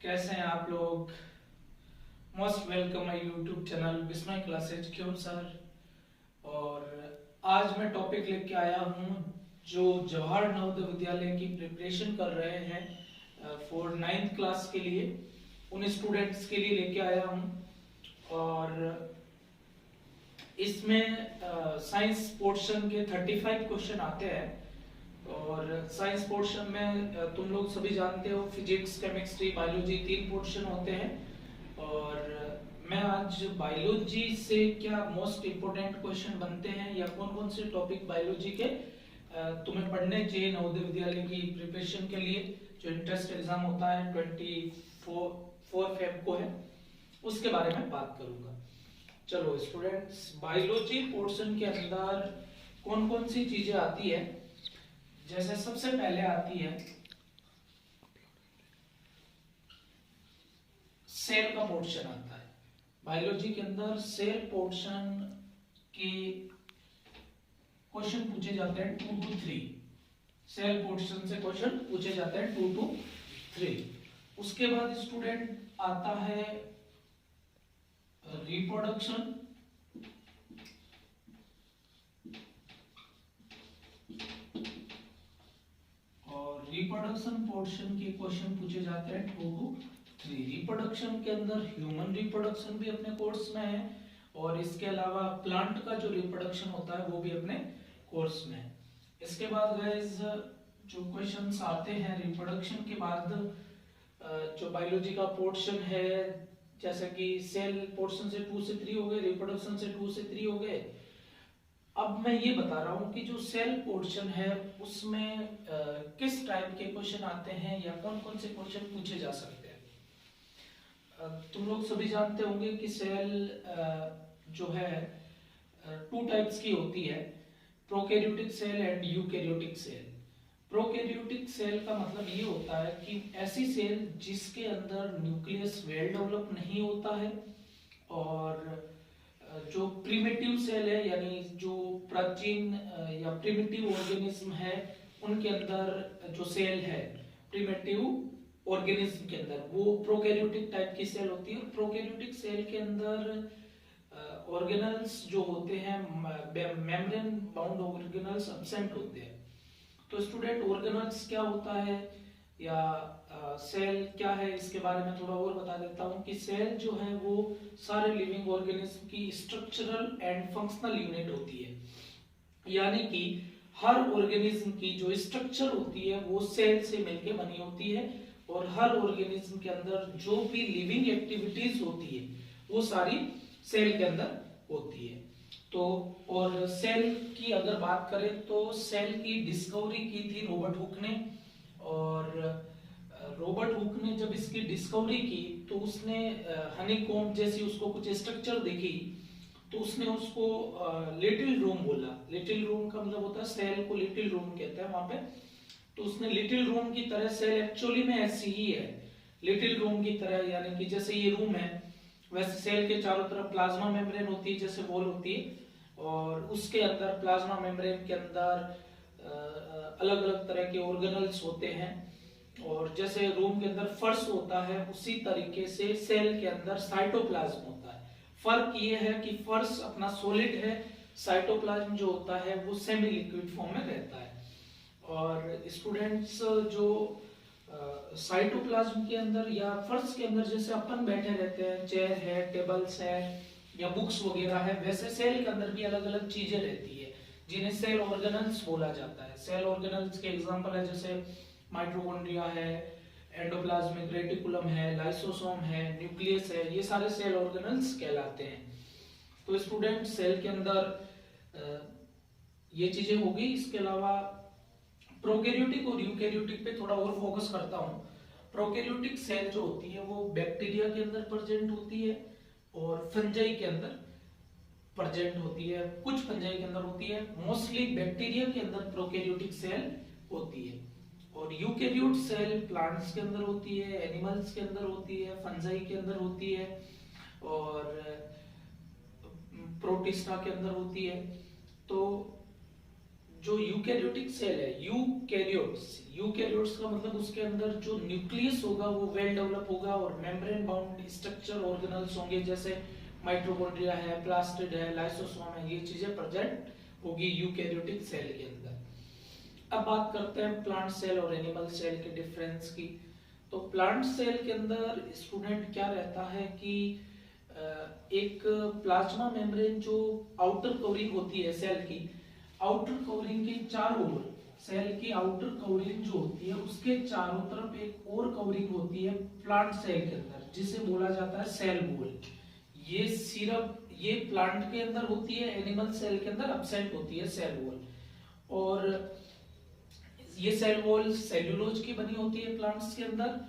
कैसे हैं आप लोग। Most welcome my YouTube channel विस्मय क्लासेज क्यों सर। और आज मैं टॉपिक लेके आया हूँ जो जवाहर नवोदय विद्यालय की प्रिपरेशन कर रहे हैं फॉर 9th क्लास के लिए, उन स्टूडेंट्स के लिए लेके आया हूँ। और इसमें साइंस पोर्शन के 35 क्वेश्चन आते हैं। और साइंस पोर्शन में तुम लोग सभी जानते हो फिजिक्स, केमिस्ट्री, बायोलॉजी 3 पोर्शन होते हैं। और मैं आज बायोलॉजी से क्या मोस्ट इम्पोर्टेंट क्वेश्चन बनते हैं या कौन कौन से टॉपिक बायोलॉजी के तुम्हें पढ़ने चाहिए नवोदय विद्यालय की प्रिपरेशन के लिए, जो इंट्रेंस एग्जाम होता है 24 फेब को है, उसके बारे में बात करूंगा। चलो स्टूडेंट्स, बायोलॉजी पोर्शन के अंदर कौन कौन सी चीजें आती है। जैसे सबसे पहले आती है सेल का पोर्शन आता है। बायोलॉजी के अंदर सेल पोर्शन के क्वेश्चन पूछे जाते हैं 2 to 3। सेल पोर्शन से क्वेश्चन पूछे जाते हैं 2 to 3। उसके बाद स्टूडेंट आता है रिप्रोडक्शन, और रिप्रोडक्शन पोर्शन के क्वेश्चन पूछे जाते हैं 2 to 3। रिप्रोडक्शन के अंदर ह्यूमन रिप्रोडक्शन भी अपने कोर्स में है, और इसके अलावा प्लांट का जो रिप्रोडक्शन होता है वो भी अपने कोर्स में है। इसके बाद गाइस जो क्वेश्चंस आते हैं रिप्रोडक्शन के बाद, जो बायोलॉजी का पोर्शन है, जैसे कि सेल पोर्शन से 2 से 3 हो गए, रिप्रोडक्शन से 2 से 3 हो गए। अब मैं ये बता रहा हूँ कि जो सेल पोर्शन है उसमें किस टाइप के क्वेश्चन आते हैं या कौन कौन से क्वेश्चन पूछे जा सकते हैं। तुम लोग सभी जानते होंगे कि सेल जो है 2 टाइप्स की होती है, prokaryotic cell and eukaryotic cell. Prokaryotic cell का मतलब ये होता है कि ऐसी सेल जिसके अंदर न्यूक्लियस वेल डेवलप नहीं होता है, और जो प्रिमिटिव सेल है यानी जो प्राचीन या प्रिमिटिव ऑर्गेनिज्म है उनके अंदर जो सेल है प्रिमिटिव ऑर्गेनिज्म के अंदर, वो प्रोकैरियोटिक टाइप की सेल होती है। प्रोकैरियोटिक सेल के अंदर ऑर्गेनल्स जो होते हैं मेम्ब्रेन बाउंड ऑर्गेनल्स एब्सेंट होते हैं। तो स्टूडेंट, ऑर्गेनल्स क्या होता है या सेल क्या है, इसके बारे में थोड़ा और बता देता हूँ कि सेल जो है वो सारे लिविंग ऑर्गेनिज्म की स्ट्रक्चरल एंड फंक्शनल यूनिट होती है। यानी कि हर ऑर्गेनिज्म की जो स्ट्रक्चर होती है वो सेल से मिलकर बनी होती है, और हर ऑर्गेनिज्म के अंदर जो भी लिविंग एक्टिविटीज होती है वो सारी सेल के अंदर होती है। तो और सेल की अगर बात करें तो सेल की डिस्कवरी की थी रॉबर्ट हुक ने। और रॉबर्ट हुक ने जब इसकी डिस्कवरी की तो उसने हनीकॉम्ब जैसी उसको कुछ स्ट्रक्चर देखी, तो उसने उसको लिटिल रूम बोला। लिटिल रूम का मतलब होता है सेल को लिटिल रूम कहते हैं वहां पे। तो उसने लिटिल रूम की तरह, सेल एक्चुअली में ऐसी ही है लिटिल रूम की तरह, यानी कि जैसे ये रूम है वैसे सेल के चारों तरफ प्लाज्मा मेम्ब्रेन होती है, जैसे वॉल होती है, और उसके अंदर प्लाज्मा मेम्ब्रेन के अंदर अलग अलग तरह के ऑर्गेनल्स होते हैं। और जैसे रूम के अंदर फर्श होता है उसी तरीके से सेल के अंदर साइटोप्लाज्म होता है। फर्क ये है कि फर्श अपना सॉलिड है, साइटोप्लाज्म जो होता है वो सेमी लिक्विड फॉर्म में रहता है। और स्टूडेंट्स, जो साइटोप्लाज्म के अंदर या फर्श के अंदर जैसे अपन बैठे रहते हैं, चेयर है, टेबल्स है या बुक्स वगैरह है, वैसे सेल के अंदर भी अलग अलग चीजें रहती है जिन्हें सेल ऑर्गेनल्स बोला जाता है। सेल ऑर्गेनल्स के एग्जांपल है जैसे माइटोकॉन्ड्रिया है, एंडोप्लाज्मिक रेटिकुलम है, लाइसोसोम है, न्यूक्लियस है, ये सारे सेल ऑर्गेनल्स कहलाते हैं। तो स्टूडेंट, सेल के अंदर ये चीजें होगी। इसके अलावा प्रोकैरियोटिक और यूकैरियोटिक पे थोड़ा और फोकस करता हूँ। प्रोकैरियोटिक सेल जो होती है वो बैक्टीरिया के अंदर प्रेजेंट होती है और फंजाई के अंदर प्रेजेंट होती है, कुछ फंजाई के अंदर होती है, मोस्टली बैक्टीरिया के अंदर प्रोकैरियोटिक सेल होती है। और यूकैरियोट सेल प्लांट्स के अंदर होती है, एनिमल्स के अंदर होती है, फंजाई के अंदर होती है, और प्रोटिस्टा के अंदर होती है। तो जो यूकैरियोटिक सेल है, यूकैरियोट्स का मतलब उसके अंदर जो न्यूक्लियस होगा वो वेल डेवलप होगा और मेम्ब्रेन बाउंड स्ट्रक्चर ऑर्गेनल्स होंगे, जैसे माइटोकॉन्ड्रिया है, प्लास्टिड है, लाइसोसोम है, ये चीजें प्रेजेंट होगी यूकैरियोटिक सेल के अंदर। अब बात करते हैं प्लांट सेल और एनिमल सेल के डिफरेंस की। तो प्लांट सेल के अंदर स्टूडेंट क्या रहता है कि एक प्लाज्मा मेम्ब्रेन जो आउटर कवरिंग होती है सेल की, आउटर कवरिंग के चारों ओर, सेल की आउटर कवरिंग जो होती है उसके चारों तरफ एक और कवरिंग होती है प्लांट सेल के अंदर, जिसे बोला जाता है सेल वॉल। ये सिर्फ ये प्लांट के अंदर होती है, एनिमल सेल के अंदर एब्सेंट होती है सेल वॉल। और ये सेल वॉल सेल्यूलोज की बनी होती है प्लांट्स के अंदर,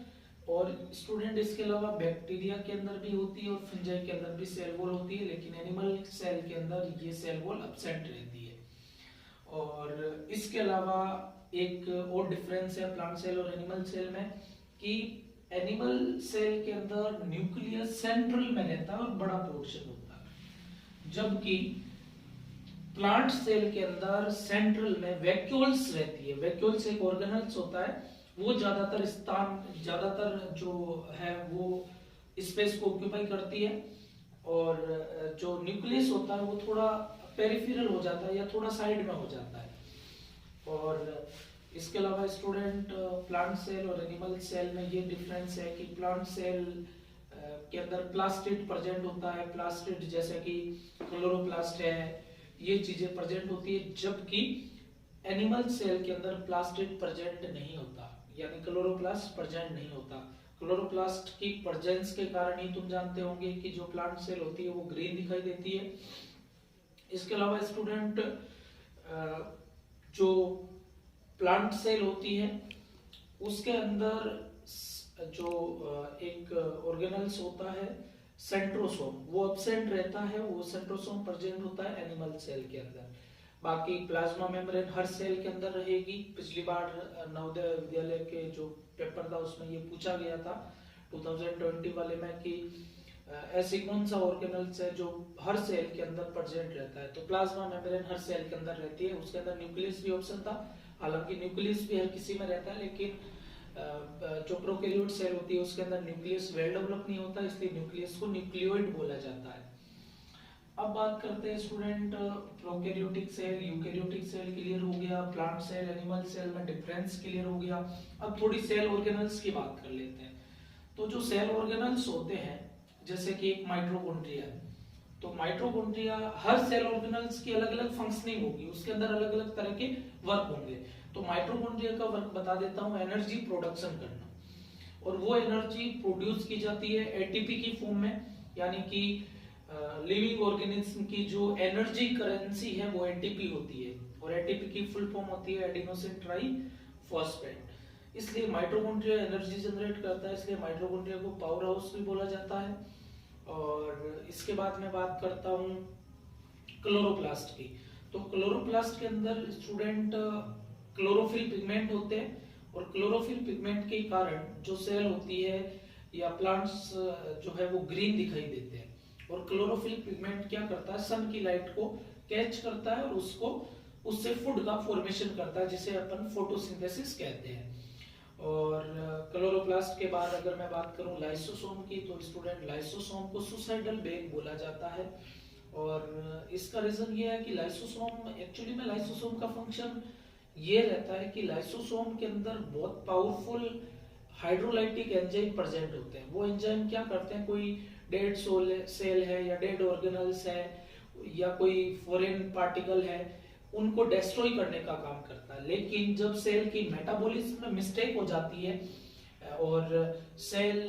और स्टूडेंट इसके अलावा बैक्टीरिया के अंदर भी होती है और फंजाई के अंदर भी सेल वॉल होती है, लेकिन एनिमल सेल के अंदर ये सेल वॉल एब्सेंट रहती है। और इसके अलावा एक और डिफरेंस है प्लांट सेल और एनिमल सेल में कि एनिमल सेल के अंदर न्यूक्लियस सेंट्रल में रहता है और बड़ा पोर्शन होता है, जबकि प्लांट सेल के अंदर सेंट्रल में वैक्यूल्स रहती है। वैक्यूल्स एक ऑर्गेनल्स होता है, वो ज्यादातर जो है वो स्पेस को ऑक्यूपाई करती है, और जो न्यूक्लियस होता है वो थोड़ा पेरिफेरल हो जाता है या थोड़ा साइड में हो जाता है। और इसके अलावा स्टूडेंट प्लांट सेल और एनिमल सेल में ये डिफरेंस है कि प्लांट सेल के अंदर प्लास्टिड प्रेजेंट होता है, प्लास्टिड जैसे कि क्लोरोप्लास्ट है, ये चीजें प्रेजेंट होती है, जबकि एनिमल सेल के अंदर प्लास्टिड प्रेजेंट नहीं होता, यानी क्लोरोप्लास्ट प्रेजेंट नहीं होता। क्लोरोप्लास्ट की प्रेजेंस के कारण ही तुम जानते होंगे कि जो प्लांट सेल होती है वो ग्रीन दिखाई देती है। इसके अलावा स्टूडेंट जो प्लांट सेल होती है उसके अंदर जो एक ऑर्गेनल्स होता है सेंट्रोसोम, वो एब्सेंट रहता है, वो सेंट्रोसोम प्रेजेंट होता है एनिमल सेल के अंदर। बाकी प्लाज्मा मेम्ब्रेन हर सेल के अंदर रहेगी। पिछली बार नवोदय विद्यालय के जो पेपर था उसमें ये पूछा गया था 2020 वाले में कि ऐसी कौन सा ऑर्गेनल्स है जो हर सेल के अंदर प्रेजेंट रहता है, तो प्लाज्मा मेम्ब्रेन हर सेल के अंदर रहती है। उसके अंदर न्यूक्लियस भी ऑप्शन था, हालांकि न्यूक्लियस भी हर किसी में रहता है, लेकिन जो प्रोकैरियोट सेल होती है उसके अंदर न्यूक्लियस वेल डेवलप नहीं होता, इसलिए न्यूक्लियस को न्यूक्लियोइड बोला जाता है। अब बात करते हैं student prokaryotic cell, eukaryotic cell clear हो गया, प्लांट सेल एनिमल सेल में डिफरेंस क्लियर हो गया। अब थोड़ी सेल ऑर्गेनल्स की बात कर लेते हैं। तो जो सेल ऑर्गेनल्स होते हैं जैसे कि एक माइटोकॉन्ड्रिया है, तो माइटोकॉन्ड्रिया हर सेल ऑर्गेनल्स की अलग अलग फंक्शनिंग होगी, उसके अंदर अलग अलग तरह के वर्क होंगे। तो माइटोकॉन्ड्रिया का वर्क बता देता हूँ, एनर्जी प्रोडक्शन करना, और वो एनर्जी प्रोड्यूस की जाती है एटीपी की फॉर्म में, यानी कि लिविंग ऑर्गेनिज्म की जो एनर्जी करेंसी है वो एटीपी होती है, और एटीपी की फुल फॉर्म होती है एडिनोसिन ट्राइफॉस्फेट। इसलिए माइटोकॉन्ड्रिया एनर्जी जनरेट करता है, इसलिए माइटोकॉन्ड्रिया को पावर हाउस भी बोला जाता है। और इसके बाद मैं बात करता हूँ क्लोरोप्लास्ट की। तो क्लोरोप्लास्ट के अंदर स्टूडेंट क्लोरोफिल पिगमेंट होते हैं, और क्लोरोफिल पिगमेंट के कारण जो सेल होती है या प्लांट्स जो है वो ग्रीन दिखाई देते हैं। और क्लोरोफिल पिगमेंट क्या करता है, सन की लाइट को कैच करता है और उसको उससे फूड का फॉर्मेशन करता है, जिसे अपन फोटोसिंथेसिस कहते हैं। और क्लोरोप्लास्ट के बाद अगर मैं बात करूं लाइसोसोम की, तो स्टूडेंट लाइसोसोम को सुसाइडल बैग बोला जाता है। और इसका रीजन ये है कि लाइसोसोम एक्चुअली में लाइसोसोम का फंक्शन ये रहता है कि लाइसोसोम के अंदर बहुत पावरफुल हाइड्रोलाइटिक एंजाइम प्रेजेंट होते हैं। वो एंजाइम क्या करते हैं, कोई डेड सेल है या डेड ऑर्गेनल्स है या कोई फॉरेन पार्टिकल है, उनको डिस्ट्रॉय करने का काम करता है। लेकिन जब सेल की मेटाबॉलिज्म में मिस्टेक हो जाती है और सेल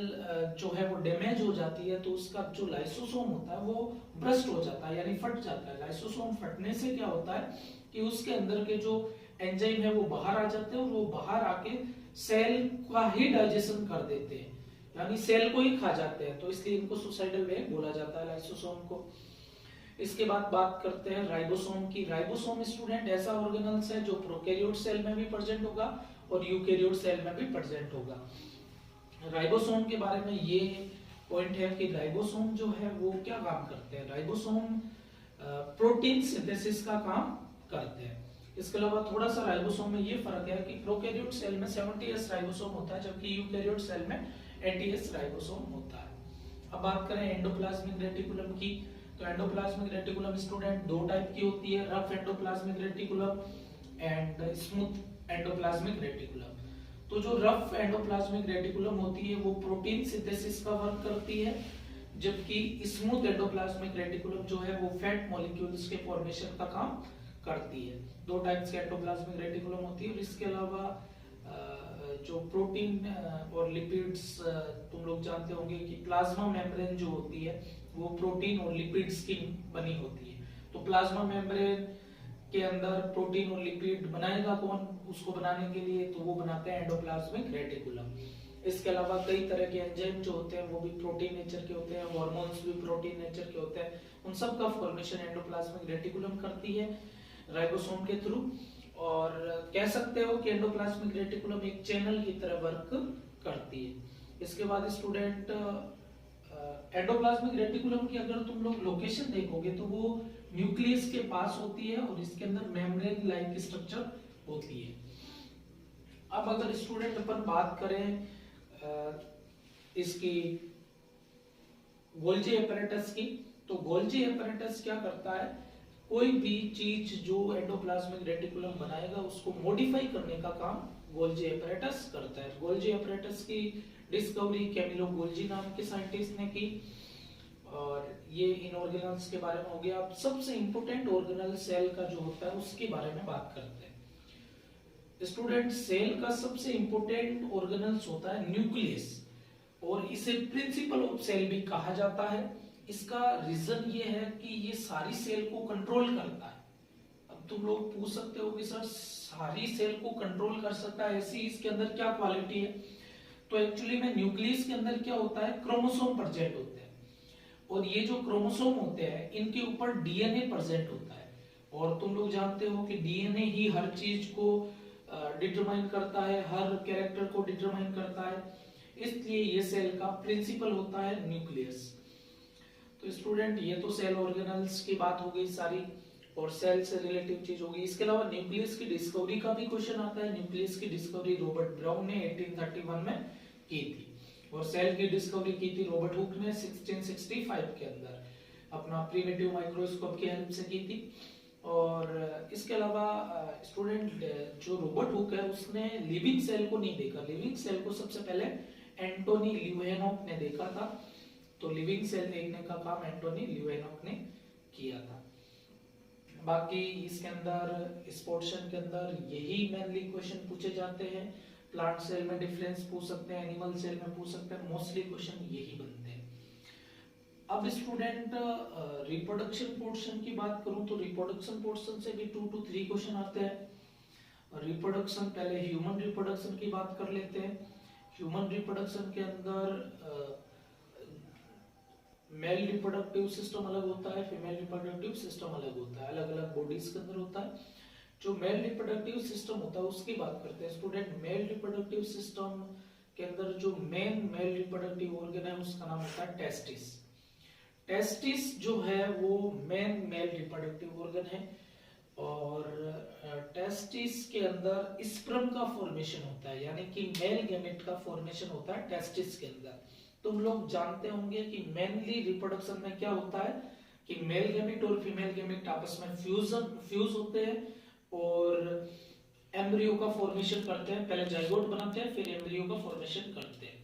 जो है वो डैमेज हो जाती है, तो उसका जो लाइसोसोम होता है वो ब्रस्ट हो जाता है, यानी फट जाता है। लाइसोसोम फटने से क्या होता है कि उसके अंदर के जो एंजाइम है वो बाहर आ जाते हैं, और वो बाहर आके सेल का ही डाइजेशन कर देते हैं, यानी सेल को ही खा जाते हैं। तो इसलिए इनको सुसाइडल बैग बोला जाता है लाइसोसोम को। इसके बाद बात करते हैं राइबोसोम की। राइबोसोम स्टूडेंट ऐसा ऑर्गेनल्स है जो प्रोकैरियोट सेल में भी प्रेजेंट होगा और यूकैरियोट सेल में भी प्रेजेंट होगा। राइबोसोम के बारे में ये पॉइंट है कि राइबोसोम जो है वो क्या काम करते हैं, राइबोसोम प्रोटीन सिंथेसिस का काम करते हैं। इसके अलावा थोड़ा सा राइबोसोम में ये फर्क है कि प्रोकैरियोट सेल में 70s राइबोसोम होता है, जबकि यूकैरियोट सेल में 80s राइबोसोम होता है। अब बात करें एंडोप्लाज्मिक रेटिकुलम की, तो एंडोप्लाज्मिक रेटिकुलम स्टूडेंट दो टाइप की होती है, rough endoplasmic reticulum and smooth endoplasmic reticulum. तो जो रफ एंडोप्लाज्मिक रेटिकुलम होती है वो प्रोटीन सिंथेसिस का वर्क करती है, जबकि स्मूथ एंडोप्लाज्मिक रेटिकुलम जो है वो फैट मॉलिक्यूल्स के फॉर्मेशन का काम करती है। दो टाइप्स के एंडोप्लाज्मिक रेटिकुलम होती है। और इसके अलावा जो प्रोटीन और लिपिड्स, तुम लोग जानते होंगे कि प्लाज्मा मेम्ब्रेन जो होती है वो प्रोटीन और लिपिड्स की बनी होती है। तो प्लाज्मा मेम्ब्रेन के अंदर प्रोटीन और लिपिड बनाएगा कौन? उसको बनाने के लिए तो वो बनाते हैं एंडोप्लाज्मिक रेटिकुलम। इसके अलावा कई तरह के एंजाइम जो होते हैं वो भी प्रोटीन नेचर के होते हैं, हार्मोन्स भी प्रोटीन नेचर के होते हैं। उन सब का फॉर्मेशन एंडोप्लाज्मिक रेटिकुलम करती है राइबोसोम के थ्रू। और कह सकते हो कि एंडोप्लाज्मिक रेटिकुलम एक चैनल की तरह वर्क करती है। इसके बाद स्टूडेंट एंडोप्लाज्मिक रेटिकुलम की अगर तुम लोग लोकेशन देखोगे तो वो न्यूक्लियस के पास होती है और इसके अंदर मेम्ब्रेन लाइक स्ट्रक्चर होती है। अब अगर स्टूडेंट अपन बात करें इसकी गोल्जी एपैरेटस की, तो गोल्जी एपैरेटस क्या करता है? कोई भी चीज जो एंडोप्लाज्मिक रेटिकुलम बनाएगा उसको मॉडिफाई करने का काम गोल्जी एपैरेटस करता है। गोल्जी एपैरेटस की डिस्कवरी कैमिलो गोल्जी नाम के साइंटिस्ट ने की। और ये इन ऑर्गेनल्स के बारे में हो गया। अब सबसे इंपॉर्टेंट ऑर्गेनल सेल का जो होता है उसके बारे में बात करते हैं। स्टूडेंट सेल का सबसे इंपॉर्टेंट ऑर्गेनल्स होता है न्यूक्लियस, और इसे प्रिंसिपल ऑफ सेल भी कहा जाता है। इसका रीजन ये है कि ये सारी सेल को कंट्रोल करता है। अब तुम लोग पूछ सकते हो कि सर सारी सेल को कंट्रोल कर सकता है, ऐसी इसके अंदर क्या क्वालिटी है? तो एक्चुअली में न्यूक्लियस के अंदर क्या होता है? क्रोमोसोम प्रेजेंट होते हैं, और ये जो क्रोमोसोम होते हैं इनके ऊपर डीएनए प्रेजेंट होता है। और तुम लोग जानते हो कि डीएनए ही हर चीज को डिटरमाइन करता है, हर कैरेक्टर को डिटरमाइन करता है। इसलिए ये सेल का प्रिंसिपल होता है न्यूक्लियस। तो स्टूडेंट ये तो सेल ऑर्गेनल्स की बात हो गई सारी, और सेल से रिलेटिव चीज होगी। इसके अलावा न्यूक्लियस की डिस्कवरी का भी क्वेश्चन आता है। न्यूक्लियस की डिस्कवरी रॉबर्ट ब्राउन ने 1831 में की थी, और सेल की डिस्कवरी की थी रॉबर्ट हुक ने 1665 के अंदर अपना प्रिमिटिव माइक्रोस्कोप की हेल्प से की थी। और इसके अलावा स्टूडेंट जो रॉबर्ट हुक है उसने लिविंग सेल को नहीं देखा। लिविंग सेल को सबसे पहले एंटोनी ल्यूवेनॉक ने देखा था। तो लिविंग सेल देखने का काम एंटोनी ल्यूवेनॉक ने किया था। बाकी इसके अंदर इस पोर्शन के अंदर यही मेनली क्वेश्चन पूछे जाते हैं। प्लांट सेल में डिफरेंस पूछ सकते हैं, एनिमल सेल में पूछ सकते हैं, मोस्टली क्वेश्चन यही बनते हैं। अब स्टूडेंट रिप्रोडक्शन पोर्शन की बात करूं तो रिप्रोडक्शन पोर्शन से भी 2 to 3 क्वेश्चन आते हैं। रिप्रोडक्शन, पहले ह्यूमन रिप्रोडक्शन की बात कर लेते हैं। ह्यूमन रिप्रोडक्शन के अंदर मेल रिप्रोडक्टिव सिस्टम अलग होता है, फीमेल रिप्रोडक्टिव सिस्टम अलग होता है, अलग अलग बॉडीज के अंदर होता है। जो मेल रिप्रोडक्टिव सिस्टम होता है उसकी बात करते हैं स्टूडेंट। मेल रिप्रोडक्टिव सिस्टम के अंदर जो मेन मेल रिप्रोडक्टिव ऑर्गन है उसका नाम होता है टेस्टिस। टेस्टिस जो है वो मेन मेल रिप्रोडक्टिव ऑर्गन है, और टेस्टिस के अंदर स्पर्म का फॉर्मेशन होता है, यानी कि मेल गैमेट का फॉर्मेशन होता है टेस्टिस के अंदर। तुम लोग जानते होंगे कि मेनली रिप्रोडक्शन में क्या होता है कि मेल गैमेट और फीमेल गैमेट आपस में फ्यूज होते हैं और एम्ब्रियो का फॉर्मेशन करते हैं। पहले जाइगोट बनाते हैं, फिर एम्ब्रियो का फॉर्मेशन करते हैं।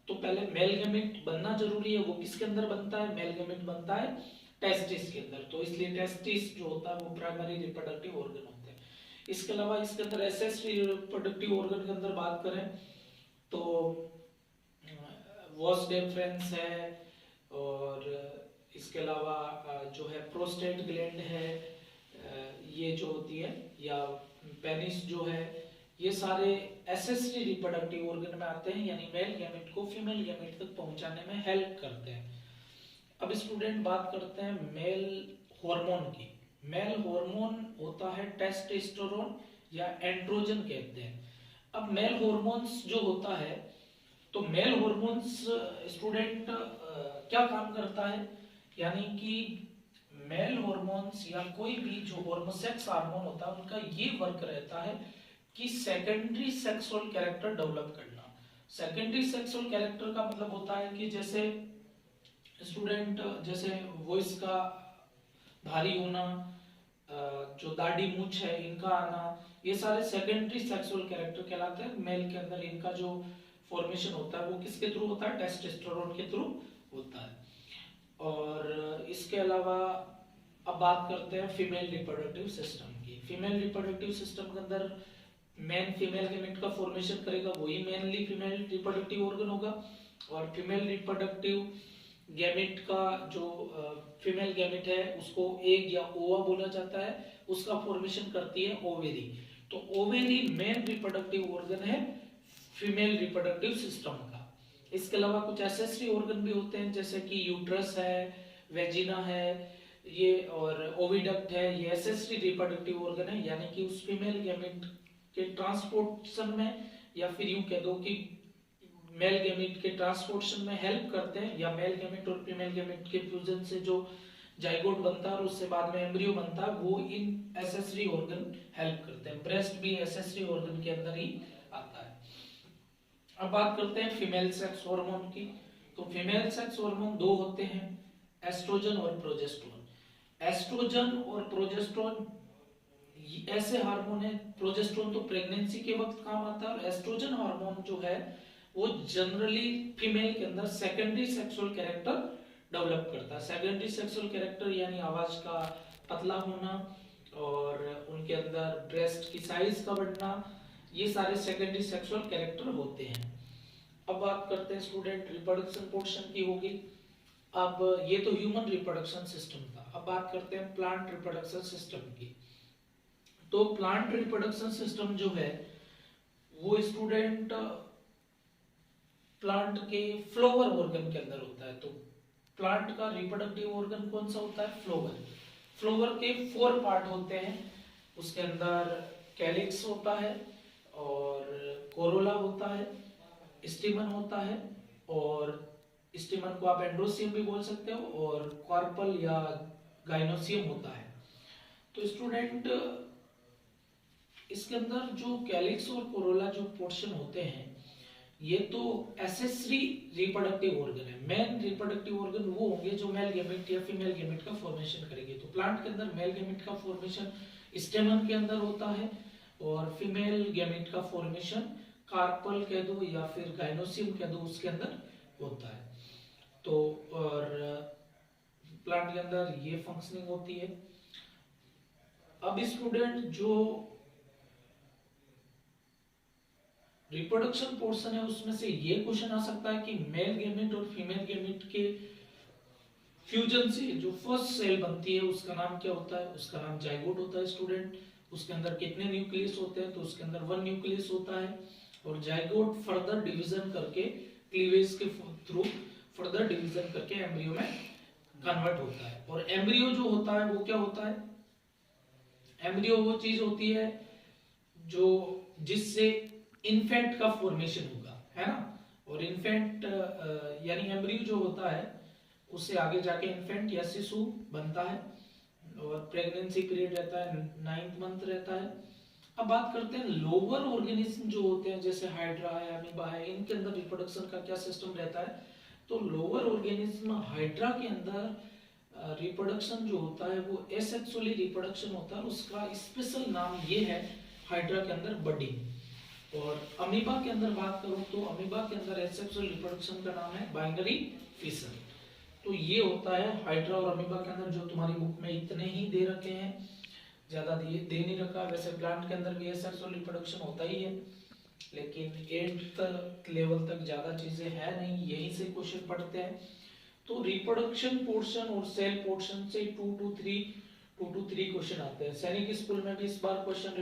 तो पहले मेल गैमेट बनना जरूरी है। वो किसके अंदर बनता है? मेल गैमेट बनता है टेस्टिस के अंदर। तो इसलिए टेस्टिस जो होता है वो प्राइमरी रिप्रोडक्टिव ऑर्गन होता है। इसके अलावा इसके अंदर एसेसरी रिप्रोडक्टिव ऑर्गन के अंदर बात करें तो वॉस डिफरेंस है, और इसके अलावा जो है प्रोस्टेट ग्लैंड है, ये जो होती है, या पेनिस जो है, ये सारे एसेसरी रिप्रोडक्टिव ऑर्गन में आते हैं, यानी मेल गैमेट को फीमेल गैमेट तक पहुंचाने में हेल्प करते हैं। अब स्टूडेंट बात करते हैं मेल हार्मोन की। मेल हार्मोन होता है टेस्टोस्टेरोन या एंड्रोजन कहते हैं। अब मेल हार्मोन्स जो होता है, तो मेल हार्मोन्स स्टूडेंट क्या काम करता है, यानी कि मेल हॉर्मोन्स या कोई भी जो हॉर्मोसेक्स हार्मोन होता है उनका ये वर्क रहता है कि सेकेंडरी सेक्सुअल कैरेक्टर डेवलप करना। सेकेंडरी सेक्सुअल कैरेक्टर का मतलब होता है कि जैसे स्टूडेंट, जैसे वॉइस का भारी होना, जो दाढ़ी मूछ है इनका आना, ये सारे सेकेंडरी सेक्सुअल कैरेक्टर कहलाते हैं। मेल के अंदर इनका जो फॉर्मेशन होता है वो किसके थ्रू होता है? टेस्टोस्टेरोन के थ्रू होता है। और इसके अलावा अब बात करते हैं फीमेल रिप्रोडक्टिव सिस्टम की। फीमेल रिप्रोडक्टिव सिस्टम के अंदर मेन फीमेल गैमेट का फॉर्मेशन करेगा वही मेनली फीमेल रिप्रोडक्टिव ऑर्गन होगा। और फीमेल रिप्रोडक्टिव गैमेट का जो फीमेल गैमेट है उसको एग या ओवा बोला जाता है, उसका फॉर्मेशन करती है ओवेरी। तो ओवेरी मेन रिप्रोडक्टिव ऑर्गन है फीमेल रिप्रोडक्टिव सिस्टम का। इसके अलावा कुछ एसेसरी ऑर्गन भी होते हैं जैसे कि यूट्रस है, वेजिना है ये, और ओविडक्ट है, ये एसेसरी रिप्रोडक्टिव ऑर्गन है, यानी कि उस फीमेल गैमेट के ट्रांसपोर्टेशन में या फिर यूं कह दो कि मेल गैमेट के ट्रांसपोर्टेशन में हेल्प करते हैं, या मेल गैमेट और फीमेल गैमेट के फ्यूजन से जो जाइगोट बनता है और उससे बाद में एम्ब्रियो बनता है वो इन एसेसरी ऑर्गन हेल्प करते हैं। ब्रेस्ट भी एसेसरी ऑर्गन के अंदर ही आता है। अब बात करते हैं फीमेल सेक्स हार्मोन की। तो फीमेल सेक्स हार्मोन दो होते हैं, एस्ट्रोजन और प्रोजेस्टेरोन। एस्ट्रोजन और प्रोजेस्टेरोन ऐसे हार्मोन है, प्रोजेस्टेरोन तो प्रेगनेंसी के वक्त काम आता है, और एस्ट्रोजन हार्मोन जो है वो जनरली फीमेल के अंदर सेकेंडरी सेक्सुअल कैरेक्टर डेवलप करता है। सेकेंडरी सेक्सुअल कैरेक्टर यानी आवाज का पतला होना और उनके अंदर ब्रेस्ट की साइज का बढ़ना, ये सारे सेकेंडरी सेक्सुअल कैरेक्टर होते हैं। अब बात करते हैं स्टूडेंट रिप्रोडक्शन पोर्शन की होगी। अब ये तो ह्यूमन रिप्रोडक्शन सिस्टम था। अब बात करते हैं प्लांट रिप्रोडक्शन सिस्टम की। तो प्लांट रिप्रोडक्शन सिस्टम जो है वो स्टूडेंट प्लांट के फ्लावर ऑर्गन के अंदर होता है। तो प्लांट का रिप्रोडक्टिव ऑर्गन कौन सा होता है? फ्लावर। फ्लावर के 4 पार्ट होते हैं, उसके अंदर कैलिक्स होता है और कोरोला होता है, स्टिमन होता है, और स्टिमन को आप एंड्रोसियम भी बोल सकते हो, और कार्पल या गाइनोसियम होता है। तो स्टूडेंट इसके अंदर जो कैलिक्स और कोरोला जो पोर्शन होते हैं ये तो एसेसरी रिप्रोडक्टिव ऑर्गन है। मेन रिप्रोडक्टिव ऑर्गन वो होंगे जो मेल गैमेट या फीमेल गैमेट का फॉर्मेशन करेंगे। तो प्लांट के अंदर मेल गैमेट का फॉर्मेशन स्टेमन के अंदर होता है, और फीमेल गैमेट का फॉर्मेशन कार्पल कह दो या फिर गाइनोसियम कह दो उसके अंदर होता है। तो और प्लांट के अंदर ये फंक्शनिंग होती है। अब स्टूडेंट जो रिप्रोडक्शन पोर्शन है उसमें से ये क्वेश्चन आ सकता है कि मेल गैमेट और फीमेल गैमेट के फ्यूजन से जो फर्स्ट सेल बनती है उसका नाम क्या होता है? उसका नाम जाइगोट होता है स्टूडेंट। उसके अंदर कितने न्यूक्लियस होते हैं? तो उसके अंदर 1 न्यूक्लियस होता है, और जाइगोट फर्दर डिवीजन करके क्लीवेज के थ्रू फर्दर डिवीजन करके एम्ब्रियो में कन्वर्ट होता है। और एम्ब्रियो जो होता है वो क्या होता है? एम्ब्रियो वो चीज होती है जो जिससे इन्फेंट का फॉर्मेशन होगा, है ना। और इन्फेंट यानी एम्ब्रियो जो होता है उससे आगे जाके इन्फेंट या शिशु बनता है, और प्रेगनेंसी पीरियड रहता है 9th मंथ रहता है। अब बात करते हैं लोअर ऑर्गेनिज्म जो होते हैं जैसे हाइड्रा है, अमीबा है, इनके अंदर रिप्रोडक्शन का क्या सिस्टम रहता है? तो लोअर ऑर्गेनिज्म हाइड्रा के अंदर रिप्रोडक्शन जो होता है वो एसेक्सुअली रिप्रोडक्शन होता है, उसका स्पेशल नाम ये है हाइड्रा के अंदर बडिंग। और अमीबा के अंदर बात करूं तो अमीबा के अंदर एसेक्सुअल रिप्रोडक्शन का नाम है बाइनरी फिशन। तो ये होता है हाइड्रा और अमीबा के अंदर, जो तुम्हारी बुक में इतने ही दे रखे हैं, ज्यादा दे नहीं रखा। वैसे प्लांट के अंदर भी एसेक्सुअल रिप्रोडक्शन होता ही है, लेकिन 8th लेवल तक ज्यादा चीजें है नहीं, यहीं से क्वेश्चन पढ़ते हैं। तो रिप्रोडक्शन पोर्शन और सेल पोर्शन से 2 to 3 क्वेश्चन आते हैं। सैनिक स्कूल में भी इस बार क्वेश्चन